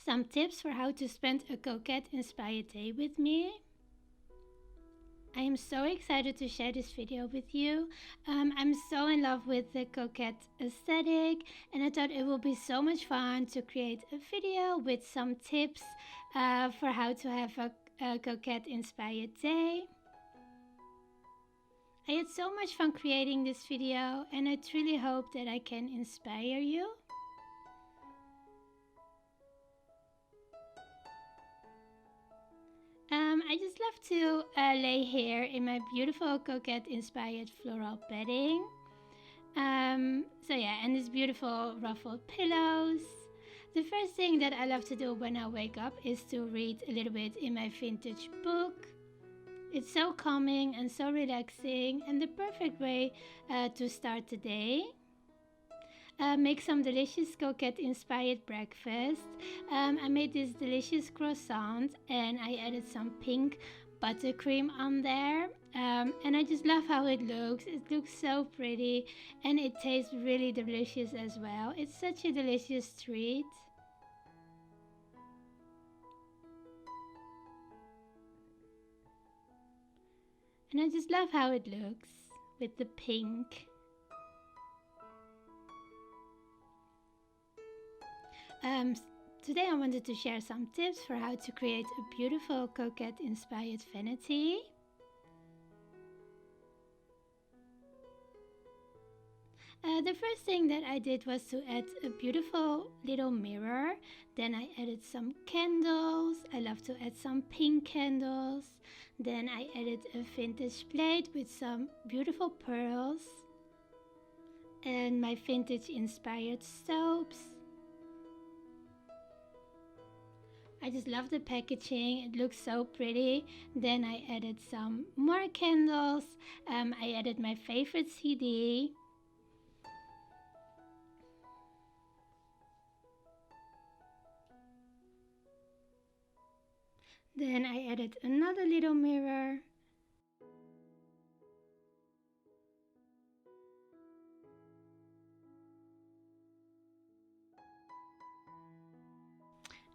Some tips for how to spend a Coquette inspired day with me. I am so excited to share this video with you. I'm so in love with the Coquette aesthetic, and I thought it would be so much fun to create a video with some tips for how to have a Coquette inspired day. I had so much fun creating this video, and I truly hope that I can inspire you. I just love to lay here in my beautiful Coquette inspired floral bedding. So yeah, and these beautiful ruffled pillows. The first thing that I love to do when I wake up is to read a little bit in my vintage book. It's so calming and so relaxing, and the perfect way to start the day. Make some delicious Coquette inspired breakfast. I made this delicious croissant and I added some pink buttercream on there, and I just love how it looks. It looks so pretty and it tastes really delicious as well. It's such a delicious treat. And I just love how it looks with the pink. Today I wanted to share some tips for how to create a beautiful Coquette inspired vanity. The first thing that I did was to add a beautiful little mirror. Then I added some candles. I love to add some pink candles. Then I added a vintage plate with some beautiful pearls and my vintage inspired soaps. I just love the packaging, it looks so pretty. Then I added some more candles. I added my favorite CD. Then I added another little mirror.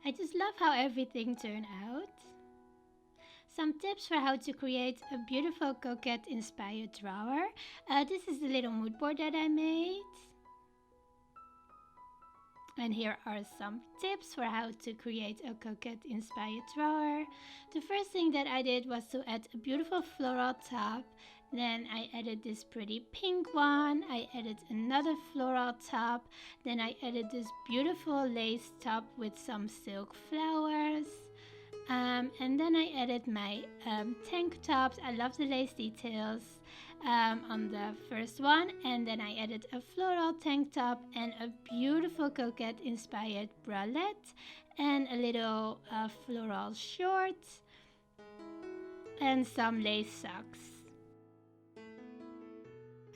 I just love how everything turned out. Some tips for how to create a beautiful Coquette inspired drawer. This is the little mood board that I made. And here are some tips for how to create a Coquette inspired drawer. The first thing that I did was to add a beautiful floral top. Then I added this pretty pink one. I added another floral top. Then I added this beautiful lace top with some silk flowers. And then I added my tank tops. I love the lace details on the first one. And then I added a floral tank top and a beautiful Coquette inspired bralette and a little floral short and some lace socks.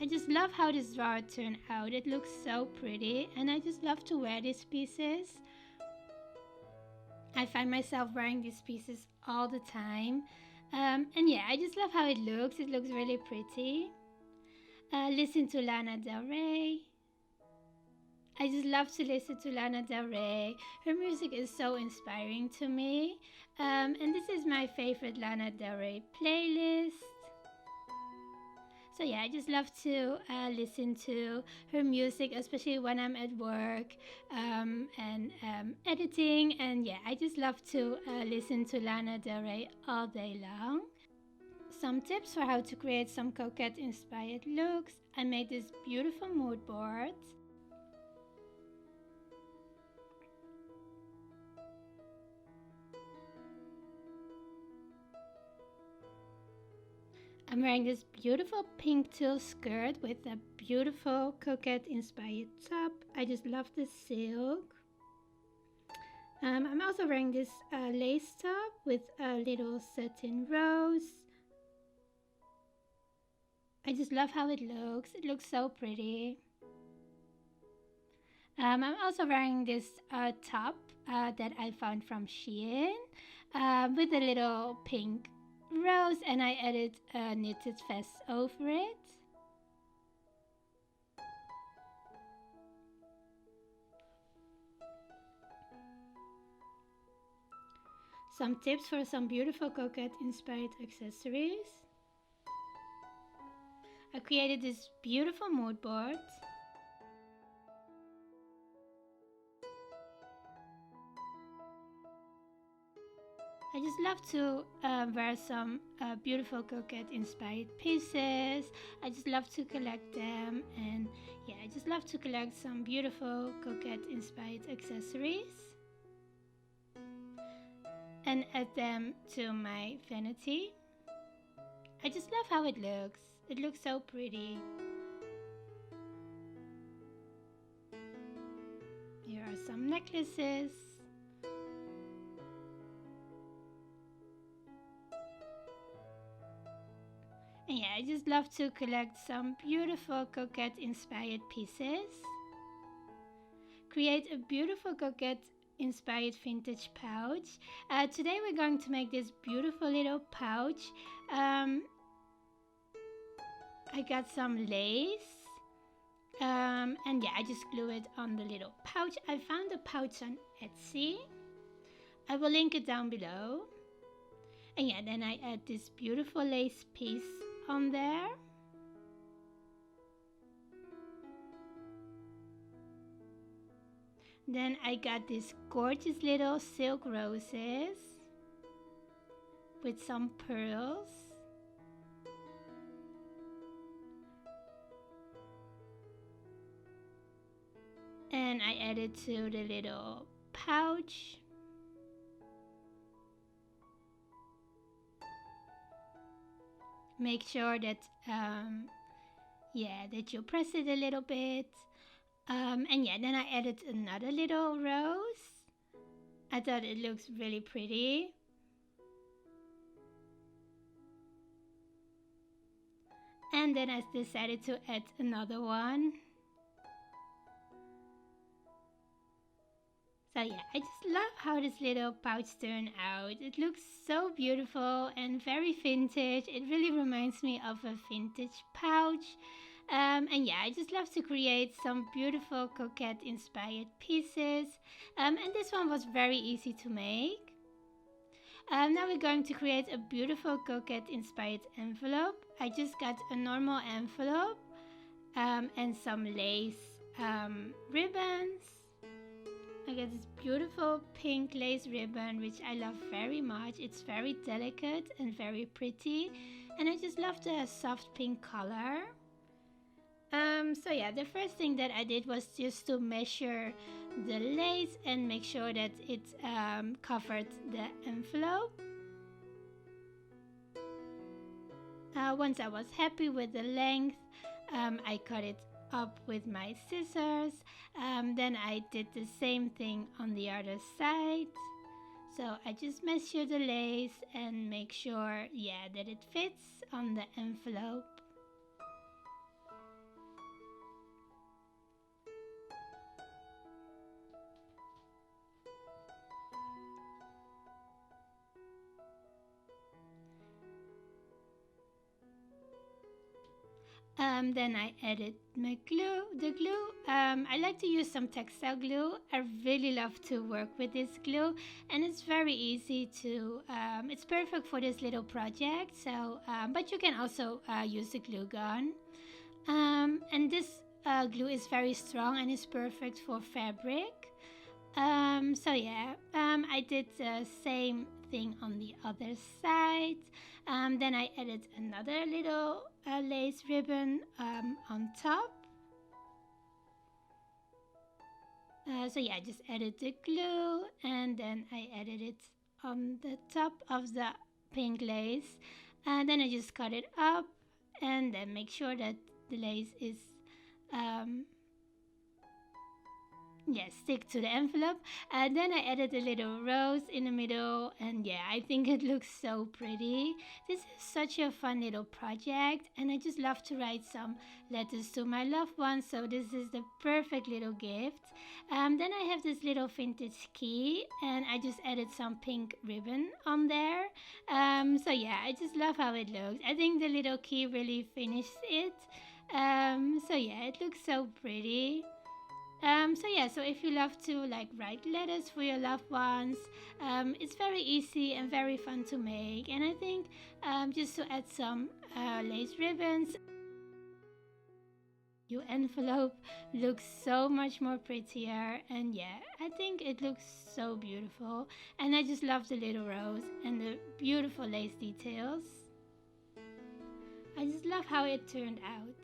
I just love how this drawer turned out. It looks so pretty and I just love to wear these pieces. I find myself wearing these pieces all the time. And yeah, I just love how it looks. It looks really pretty. Listen to Lana Del Rey. I just love to listen to Lana Del Rey. Her music is so inspiring to me. And this is my favorite Lana Del Rey playlist. So yeah, I just love to listen to her music, especially when I'm at work and editing. And yeah, I just love to listen to Lana Del Rey all day long. Some tips for how to create some Coquette inspired looks. I made this beautiful mood board. I'm wearing this beautiful pink tulle skirt with a beautiful Coquette inspired top. I just love the silk. I'm also wearing this lace top with a little satin rose. I just love how it looks. It looks so pretty. I'm also wearing this top that I found from Shein with a little pink rose, and I added a knitted vest over it. some tips for some beautiful Coquette inspired accessories. I created this beautiful mood board. I just love to wear some beautiful Coquette inspired pieces. I just love to collect them, and yeah, I just love to collect some beautiful Coquette inspired accessories and add them to my vanity. I just love how it looks. It looks so pretty. Here are some necklaces. And yeah, I just love to collect some beautiful Coquette inspired pieces. Create a beautiful Coquette inspired vintage pouch. Today we're going to make this beautiful little pouch. I got some lace. And yeah, I just glue it on the little pouch. I found the pouch on Etsy. I will link it down below. And yeah, then I add this beautiful lace piece on there. Then I got these gorgeous little silk roses with some pearls. And I added to the little pouch. Make sure that that you press it a little bit. And yeah, then I added another little rose. I thought it looks really pretty. And then I decided to add another one. So yeah, I just love how this little pouch turned out. It looks so beautiful and very vintage. It really reminds me of a vintage pouch. And yeah, I just love to create some beautiful Coquette inspired pieces. And this one was very easy to make. Now we're going to create a beautiful Coquette inspired envelope. I just got a normal envelope and some lace ribbons. I got this beautiful pink lace ribbon, which I love very much. It's very delicate and very pretty, and I just love the soft pink color. So yeah, the first thing that I did was just to measure the lace and make sure that it covered the envelope. Once I was happy with the length, I cut it up with my scissors. Then I did the same thing on the other side. So I just measure the lace and make sure, that it fits on the envelope. Then I added my glue, the glue. I like to use some textile glue. I really love to work with this glue, and it's very easy to, it's perfect for this little project. So, but you can also use a glue gun. And this glue is very strong and is perfect for fabric. So yeah, I did the same thing on the other side. Then I added another little lace ribbon on top. So yeah, I just added the glue and then I added it on the top of the pink lace. And then I just cut it up and then make sure that the lace is stick to the envelope. And then I added a little rose in the middle, and I think it looks so pretty. This is such a fun little project, and I just love to write some letters to my loved ones, so this is the perfect little gift. Then I have this little vintage key, and I just added some pink ribbon on there. So yeah, I just love how it looks. I think the little key really finished it. So yeah, it looks so pretty. So yeah, so if you love to like write letters for your loved ones, it's very easy and very fun to make. And I think just to add some lace ribbons, your envelope looks so much more prettier. And yeah, I think it looks so beautiful. And I just love the little rose and the beautiful lace details. I just love how it turned out.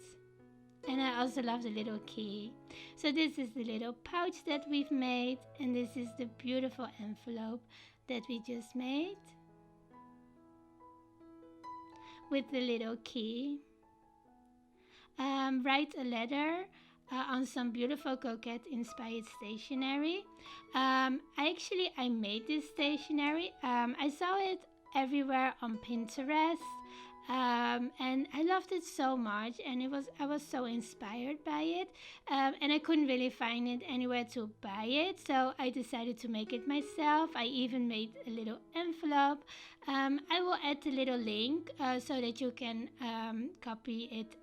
And I also love the little key. So this is the little pouch that we've made, and this is the beautiful envelope that we just made with the little key. Write a letter on some beautiful Coquette inspired stationery. I made this stationery. I saw it everywhere on Pinterest. And I loved it so much, and I was so inspired by it, and I couldn't really find it anywhere to buy it, so I decided to make it myself. I even made a little envelope. I will add the little link so that you can copy it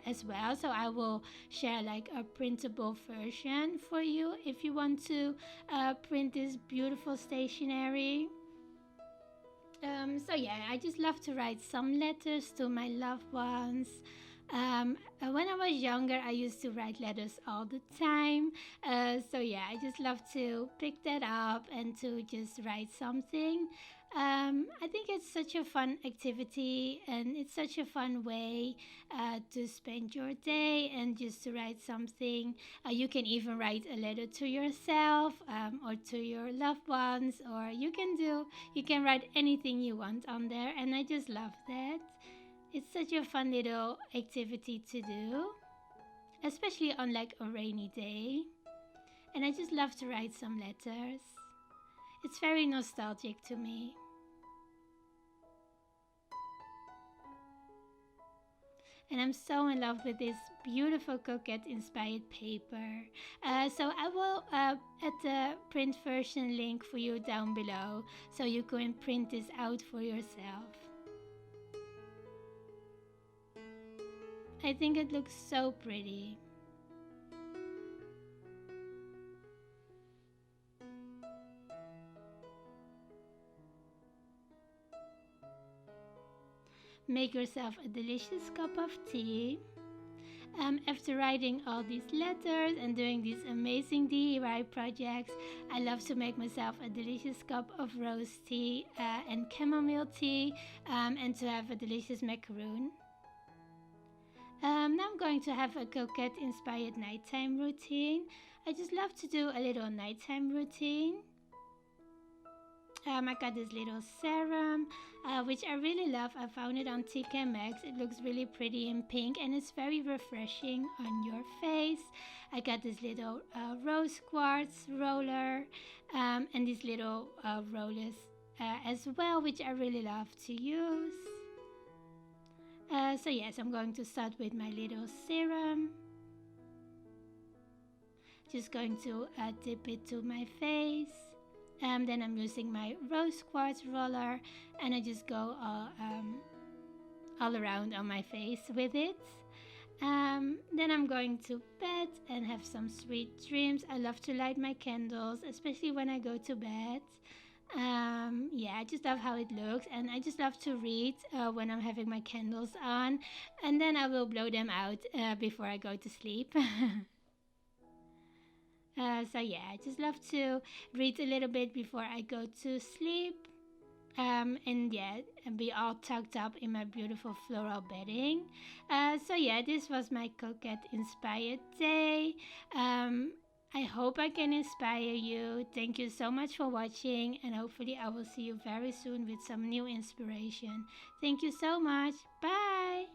as well. So I will share like a printable version for you if you want to print this beautiful stationery. So yeah, I just love to write some letters to my loved ones. When I was younger, I used to write letters all the time. So yeah, I just love to pick that up and to just write something. I think it's such a fun activity, and it's such a fun way to spend your day and just to write something. You can even write a letter to yourself or to your loved ones, or you can write anything you want on there, and I just love that. It's such a fun little activity to do, especially on like a rainy day. And I just love to write some letters. It's very nostalgic to me. And I'm so in love with this beautiful Coquette inspired paper. So I will add the print version link for you down below so you can print this out for yourself. I think it looks so pretty. Make yourself a delicious cup of tea. After writing all these letters and doing these amazing DIY projects, I love to make myself a delicious cup of rose tea and chamomile tea, and to have a delicious macaroon. Now I'm going to have a Coquette inspired nighttime routine. I just love to do a little nighttime routine. I got this little serum, which I really love. I found it on TK Maxx. It looks really pretty in pink, and it's very refreshing on your face. I got this little rose quartz roller, and these little rollers as well, which I really love to use. So yes, I'm going to start with my little serum. Just going to dip it to my face. Then I'm using my rose quartz roller, and I just go all around on my face with it. Then I'm going to bed and have some sweet dreams. I love to light my candles, especially when I go to bed. Yeah, I just love how it looks, and I just love to read when I'm having my candles on, and then I will blow them out before I go to sleep. So yeah, I just love to read a little bit before I go to sleep. And yeah, and be all tucked up in my beautiful floral bedding. So yeah, this was my Coquette inspired day. I hope I can inspire you. Thank you so much for watching, and hopefully I will see you very soon with some new inspiration. Thank you so much. Bye.